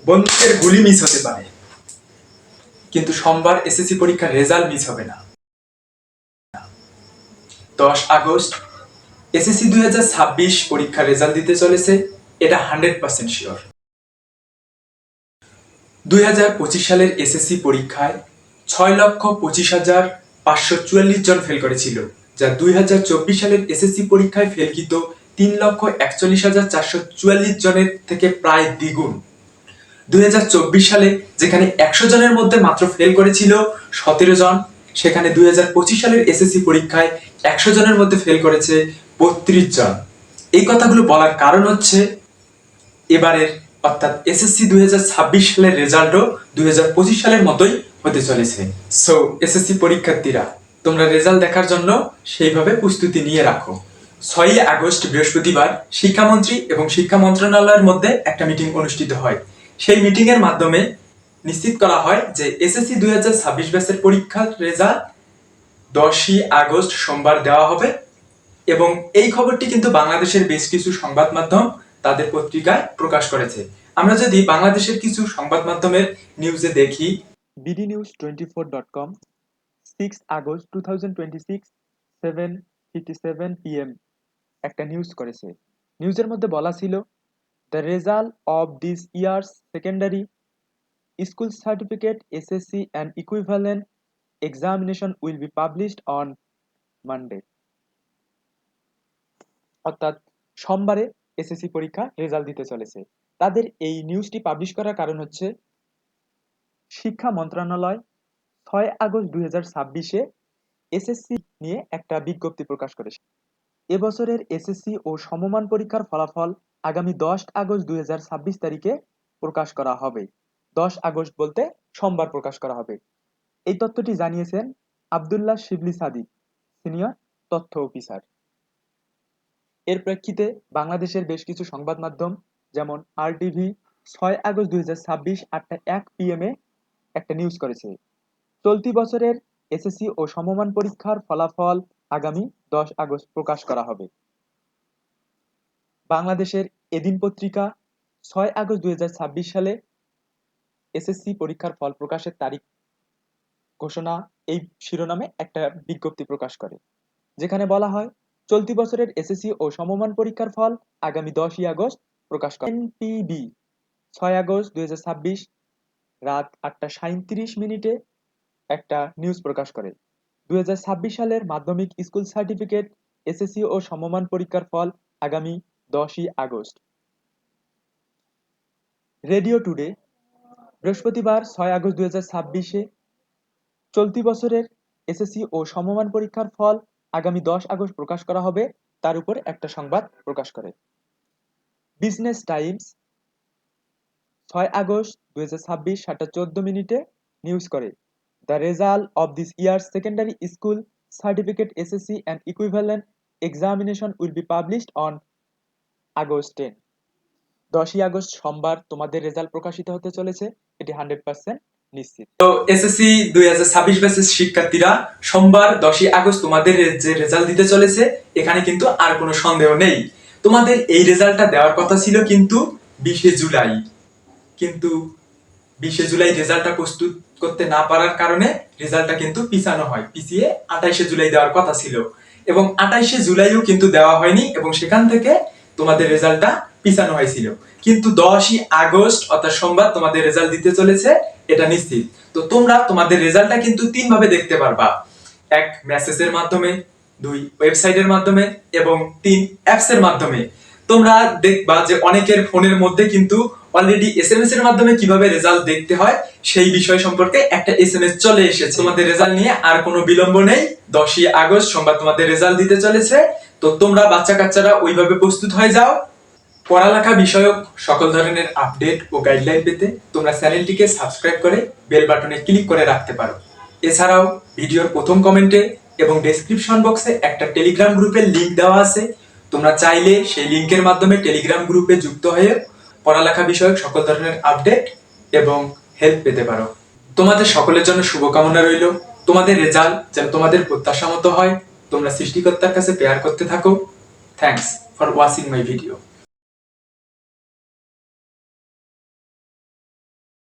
বন্দুকের গুলি মিস হতে পারে, কিন্তু সোমবার এসএসসি পরীক্ষার রেজাল্ট মিস হবে না। 10 আগস্ট এসএসসি 2026 পরীক্ষার রেজাল্ট দিতে চলেছে, এটা 100% শিওর। 2025 সালের এসএসসি পরীক্ষায় 6,25,544 জন ফেল করেছিল, যা 2024 সালের এসএসসি পরীক্ষায় ফেলকৃত 3,41,444 জনের থেকে প্রায় দ্বিগুণ। 2024 সালে যেখানে 100 জনের মধ্যে মাত্র ফেল করেছিল 17 জন, সেখানে 2025 সালের এসএসসি পরীক্ষায় 100 জনের মধ্যে ফেল করেছে 32 জন। এই কথাগুলো বলার কারণ হচ্ছে এবারের অর্থাৎ এসএসসি 2026 সালের রেজাল্টও 2025 সালের মতোই হতে চলেছে। সো এসএসসি পরীক্ষার্থীরা, তোমরা রেজাল্ট দেখার জন্য সেইভাবে প্রস্তুতি নিয়ে রাখো। 6 আগস্ট বৃহস্পতিবার শিক্ষামন্ত্রী এবং শিক্ষা মন্ত্রণালয়ের মধ্যে একটা মিটিং অনুষ্ঠিত হয়। সেই মিটিং এর মাধ্যমে নিশ্চিত করা হয় যে এসএসসি 2026 ব্যাচের পরীক্ষার রেজাল্ট 10 আগস্ট সোমবার দেওয়া হবে, এবং এই খবরটি কিন্তু বাংলাদেশের বেশ কিছু সংবাদ মাধ্যম তাদের পত্রিকায় প্রকাশ করেছে। আমরা যদি বাংলাদেশের কিছু সংবাদ মাধ্যমের নিউজে দেখি, bdnews24.com 6 আগস্ট 2026 7:57 PM একটা নিউজ করেছে। নিউজের মধ্যে বলা ছিল, the result of this years secondary school certificate SSC and equivalent examination will be published on Monday. অর্থাৎ সোমবারে এসএসসি পরীক্ষা রেজাল্ট দিতে চলেছে। তাদের এই নিউজটি পাবলিশ করার কারণ হচ্ছে শিক্ষা মন্ত্রণালয় 6 আগস্ট 2026-এ এসএসসি নিয়ে একটা বিজ্ঞপ্তি প্রকাশ করেছে। এবছরের এসএসসি ও সমমান পরীক্ষার ফলাফল আগামী 10 আগস্ট 2026 তারিখে প্রকাশ করা হবে। 10 আগস্ট বলতে সোমবার প্রকাশ করা হবে। এই তথ্যটি জানিয়েছেন আব্দুল্লাহ শিবলি সাদিক, সিনিয়র তথ্য অফিসার। এর প্রেক্ষিতে বাংলাদেশের বেশ কিছু সংবাদ মাধ্যম যেমন RTV 6 আগস্ট 2026 8:01 PM একটা নিউজ করেছে। চলতি বছরের এসএসসি ও সমমান পরীক্ষার ফলাফল আগামী 10 আগস্ট প্রকাশ করা হবে। বাংলাদেশের এদিন পত্রিকা 6 আগস্ট 2026 সালে এসএসসি পরীক্ষার ফল প্রকাশের তারিখ ঘোষণা এই শিরোনামে একটা বিজ্ঞপ্তি প্রকাশ করে, যেখানে বলা হয় চলতি বছরের এসএসসি ও সমমান পরীক্ষার ফল আগামী 10 আগস্ট প্রকাশ করে। এনপিবি 6 আগস্ট 2026 রাত 8:37 একটা নিউজ প্রকাশ করে। 2026 সালের মাধ্যমিক স্কুল সার্টিফিকেট এসএসসি ও সমমান পরীক্ষার ফল আগামী 10 আগস্ট। রেডিও টুডে বৃহস্পতিবার 6 আগস্ট 2026-এ চলতি বছরের এসএসসি ও সমমান পরীক্ষার ফল আগামী 10 আগস্ট প্রকাশ করা হবে, তার উপর একটা সংবাদ প্রকাশ করে। বিজনেস টাইমস 6 আগস্ট 2026 7:14 নিউজ করে, the result of this years secondary school certificate SSC and equivalent examination will be published on August 10। 10 August সোমবার তোমাদের রেজাল্ট প্রকাশিত হতে চলেছে, এটি 100% নিশ্চিত। তো এসএসসি 2026 ব্যাচের শিক্ষার্থীরা, সোমবার 10 আগস্ট তোমাদের যে রেজাল্ট দিতে চলেছে, এখানে কিন্তু আর কোনো সন্দেহ নেই। তোমাদের এই রেজাল্টটা দেওয়ার কথা ছিল কিন্তু 20 জুলাই, কিন্তু 20 জুলাই রেজাল্টটা প্রস্তুত করতে না পারার কারণে রেজাল্টটা কিন্তু পিছানো হয়, পিছিয়ে 28 জুলাই দেওয়ার কথা ছিল, এবং 28 জুলাইও কিন্তু দেওয়া হয়নি, এবং সেখান থেকে তোমাদের রেজাল্টটা পিছানো হয়েছিল। কিন্তু 10 আগস্ট অর্থাৎ সোমবার তোমাদের রেজাল্ট দিতে চলেছে, এটা নিশ্চিত। তো তোমরা তোমাদের রেজাল্টটা কিন্তু 3 ভাবে দেখতে পারবা, 1 মেসেজের মাধ্যমে, 2 ওয়েবসাইটের মাধ্যমে, এবং 3 অ্যাপস এর মাধ্যমে। তোমরা দেখবা যে অনেকের ফোনের মধ্যে কিন্তু অলরেডি এসএমএস এর মাধ্যমে কিভাবে রেজাল্ট দেখতে হয় সেই বিষয় সম্পর্কে একটা এসএমএস চলে এসেছে। তোমাদের রেজাল্ট নিয়ে আর কোনো বিলম্ব নেই, 10 আগস্ট সোমবার তোমাদের রেজাল্ট দিতে চলেছে। তো তোমরা বাচ্চা কাচ্চারা ওইভাবে প্রস্তুত হয়ে যাও। পড়ালেখা বিষয়ক সকল ধরনের আপডেট ও গাইডলাইন পেতে তোমরা চ্যানেলটিকে সাবস্ক্রাইব করে বেল বাটনে ক্লিক করে রাখতে পারো। এছাড়াও ভিডিওর প্রথম কমেন্টে এবং ডেসক্রিপশন বক্সে একটা টেলিগ্রাম গ্রুপের লিংক দেওয়া আছে, তোমরা চাইলে সেই লিংকের মাধ্যমে টেলিগ্রাম গ্রুপে যুক্ত হয়ে পড়ালেখা বিষয়ক সকল ধরনের আপডেট এবং হেল্প পেতে পারো। তোমাদের সকলের জন্য শুভকামনা রইল, তোমাদের রেজাল্ট যেন তোমাদের প্রত্যাশা মতো হয়। তোমরা সৃষ্টিকর্তার কাছে প্রেয়ার করতে থাকো। Thanks for watching my video.